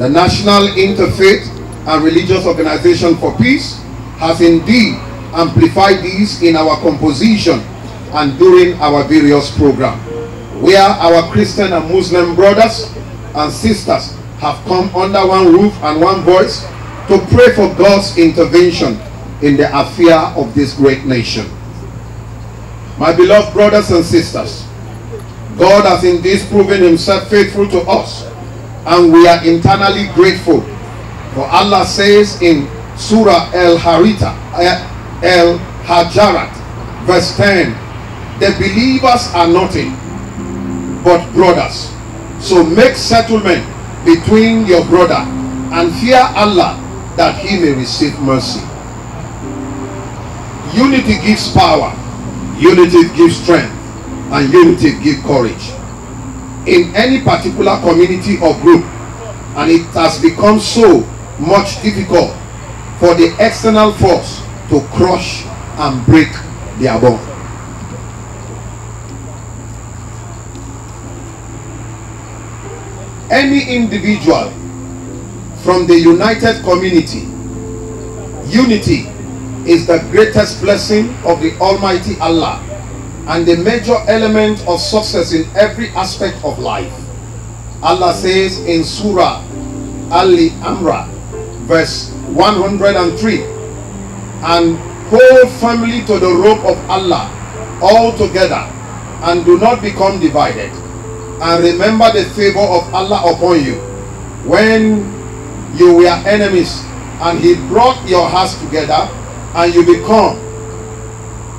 The National Interfaith and Religious Organization for Peace has indeed amplified these in our composition and during our various programs, where our Christian and Muslim brothers and sisters have come under one roof and one voice to pray for God's intervention in the affair of this great nation. My beloved brothers and sisters, God has indeed proven himself faithful to us, and we are eternally grateful. For Allah says in Surah Al-Hajarat, verse 10, the believers are nothing but brothers. So make settlement between your brother and fear Allah, that he may receive mercy. Unity gives power, unity gives strength, and unity gives courage in any particular community or group, and it has become so much difficult for the external force to crush and break their bond. Any individual from the united community, unity is the greatest blessing of the Almighty Allah and the major element of success in every aspect of life. Allah says in Surah Al-Imran, verse 103, and hold firmly to the rope of Allah all together, and do not become divided. And remember the favor of Allah upon you when you were enemies, and he brought your hearts together, and you become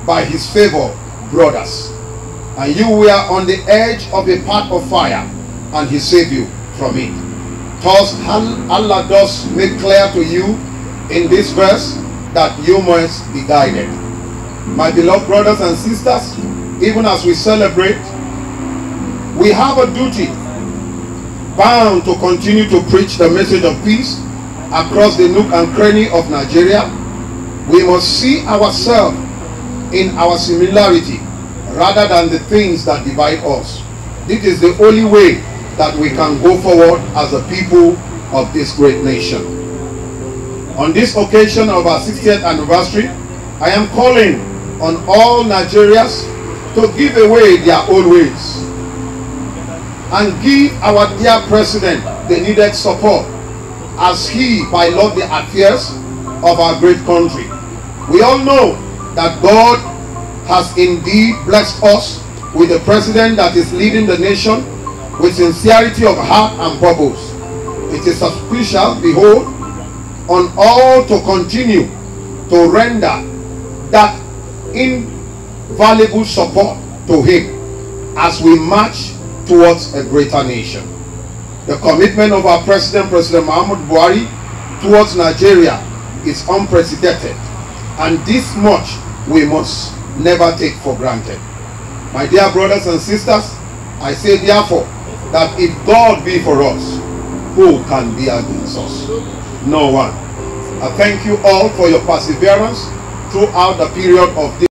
by his favor brothers. And you were on the edge of a path of fire, and he saved you from it. Thus Allah does make clear to you in this verse that you must be guided. My beloved brothers and sisters, even as we celebrate, we have a duty bound to continue to preach the message of peace across the nook and cranny of Nigeria. We must see ourselves in our similarity rather than the things that divide us. This is the only way that we can go forward as a people of this great nation. On this occasion of our 60th anniversary, I am calling on all Nigerians to give away their old ways and give our dear president the needed support as he pilot the affairs of our great country. We all know that God has indeed blessed us with a president that is leading the nation with sincerity of heart and purpose. It is auspicious, behold, on all to continue to render that invaluable support to him as we march towards a greater nation. The commitment of our President Muhammadu Buhari towards Nigeria is unprecedented, and this much we must never take for granted. My dear brothers and sisters, I say therefore that if God be for us, who can be against us? No one. I thank you all for your perseverance throughout the period of this